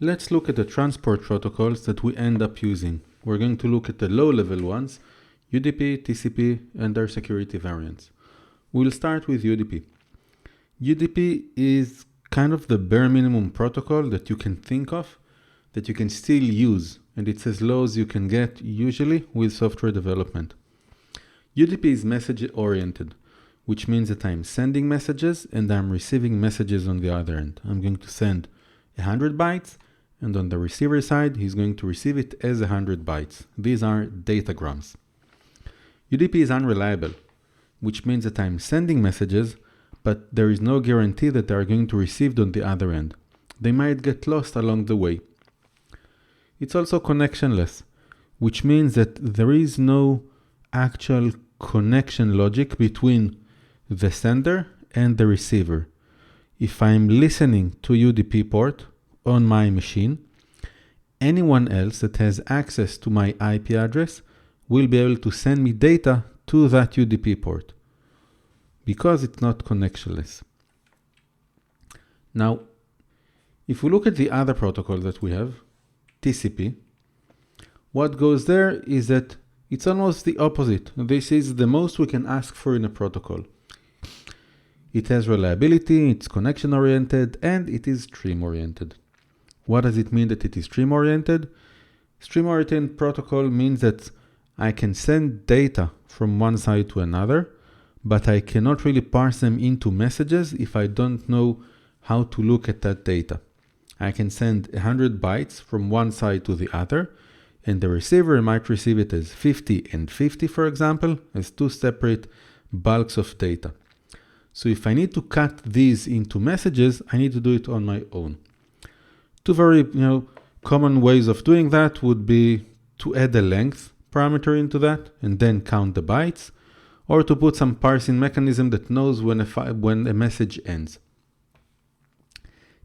Let's look at the transport protocols that we end up using. We're going to look at the low-level ones, UDP, TCP, and their security variants. We'll start with UDP. UDP is kind of the bare minimum protocol that you can think of, that you can still use, and it's as low as you can get usually with software development. UDP is message-oriented, which means that I'm sending messages and I'm receiving messages on the other end. I'm going to send 100 bytes, and on the receiver side, he's going to receive it as 100 bytes. These are datagrams. UDP is unreliable, which means that I'm sending messages, but there is no guarantee that they are going to be received on the other end. They might get lost along the way. It's also connectionless, which means that there is no actual connection logic between the sender and the receiver. If I'm listening to UDP port on my machine, anyone else that has access to my IP address will be able to send me data to that UDP port because it's not connectionless. Now, if we look at the other protocol that we have, TCP, what goes there is that it's almost the opposite. This is the most we can ask for in a protocol. It has reliability, it's connection-oriented, and it is stream-oriented. What does it mean that it is stream-oriented? Stream-oriented protocol means that I can send data from one side to another, but I cannot really parse them into messages if I don't know how to look at that data. I can send 100 bytes from one side to the other, and the receiver might receive it as 50 and 50, for example, as two separate bulks of data. So if I need to cut these into messages, I need to do it on my own. Two very common ways of doing that would be to add a length parameter into that and then count the bytes, or to put some parsing mechanism that knows when a message ends.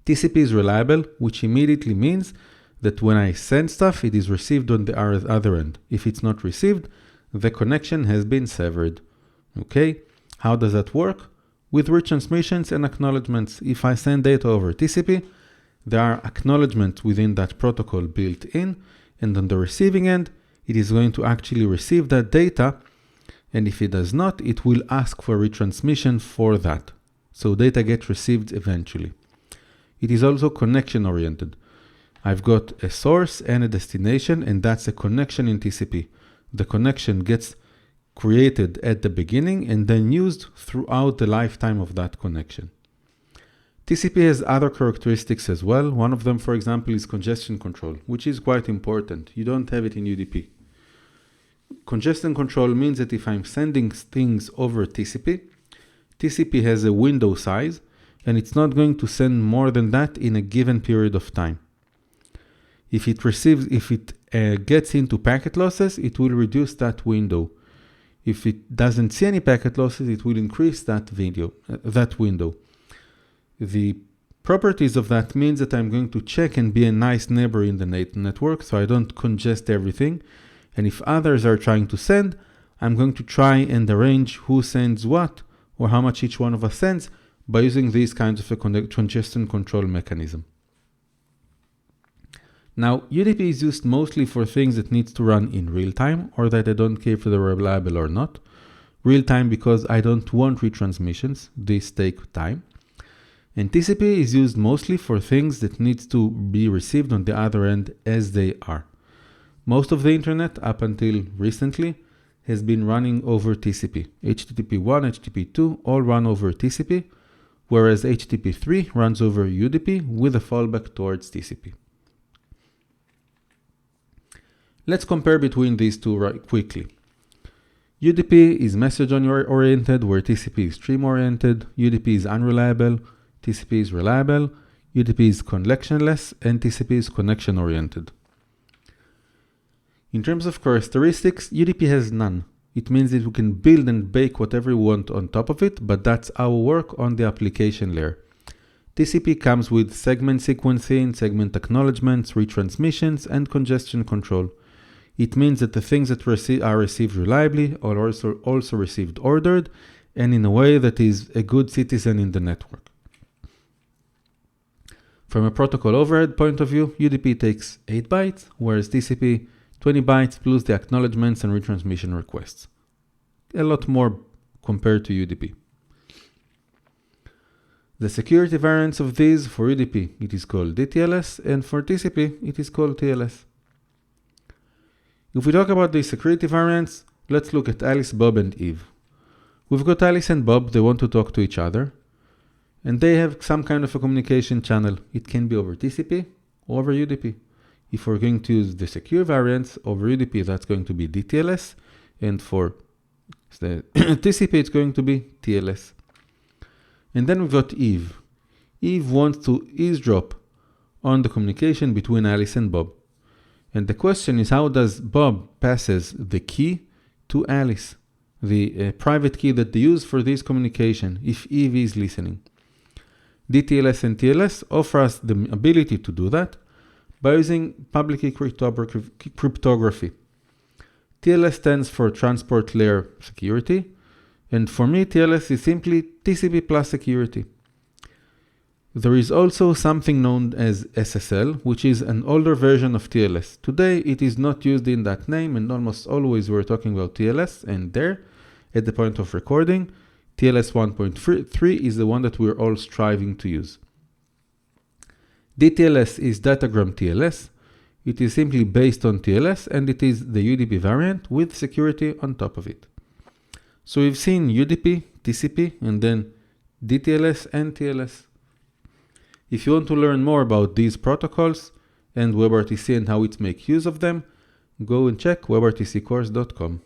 TCP is reliable, which immediately means that when I send stuff, it is received on the other end. If it's not received, the connection has been severed. Okay, how does that work? With retransmissions and acknowledgements. If I send data over TCP, there are acknowledgements within that protocol built in, and on the receiving end, it is going to actually receive that data, and if it does not, it will ask for retransmission for that. So data gets received eventually. It is also connection-oriented. I've got a source and a destination, and that's a connection in TCP. The connection gets created at the beginning and then used throughout the lifetime of that connection. TCP has other characteristics as well. One of them, for example, is congestion control, which is quite important. You don't have it in UDP. Congestion control means that if I'm sending things over TCP, TCP has a window size, and it's not going to send more than that in a given period of time. If it gets into packet losses, it will reduce that window. If it doesn't see any packet losses, it will increase that window. The properties of that means that I'm going to check and be a nice neighbor in the network, so I don't congest everything. And if others are trying to send, I'm going to try and arrange who sends what, or how much each one of us sends, by using these kinds of a congestion control mechanism. Now, UDP is used mostly for things that needs to run in real time, or that I don't care if they're reliable or not. Real time because I don't want retransmissions, these take time. And TCP is used mostly for things that needs to be received on the other end as they are. Most of the internet, up until recently, has been running over TCP. HTTP 1, HTTP 2 all run over TCP, whereas HTTP 3 runs over UDP with a fallback towards TCP. Let's compare between these two quickly. UDP is message-oriented, where TCP is stream-oriented. UDP is unreliable, TCP is reliable. UDP is connectionless, and TCP is connection-oriented. In terms of characteristics, UDP has none. It means that we can build and bake whatever we want on top of it, but that's our work on the application layer. TCP comes with segment sequencing, segment acknowledgements, retransmissions, and congestion control. It means that the things that are received reliably are also received ordered and in a way that is a good citizen in the network. From a protocol overhead point of view, UDP takes 8 bytes, whereas TCP 20 bytes plus the acknowledgements and retransmission requests. A lot more compared to UDP. The security variants of these, for UDP, it is called DTLS, and for TCP, it is called TLS. If we talk about the security variants, let's look at Alice, Bob, and Eve. We've got Alice and Bob, they want to talk to each other, and they have some kind of a communication channel. It can be over TCP or over UDP. If we're going to use the secure variants over UDP, that's going to be DTLS, and for the TCP, it's going to be TLS. And then we've got Eve. Eve wants to eavesdrop on the communication between Alice and Bob. And the question is, how does Bob passes the key to Alice, the private key that they use for this communication, if Eve is listening? DTLS and TLS offer us the ability to do that by using public key cryptography. TLS stands for Transport Layer Security, and for me, TLS is simply TCP plus security. There is also something known as SSL, which is an older version of TLS. Today, it is not used in that name, and almost always we're talking about TLS, and there, at the point of recording, TLS 1.3 is the one that we're all striving to use. DTLS is Datagram TLS. It is simply based on TLS, and it is the UDP variant with security on top of it. So we've seen UDP, TCP, and then DTLS and TLS. If you want to learn more about these protocols and WebRTC and how it makes use of them, go and check webrtccourse.com.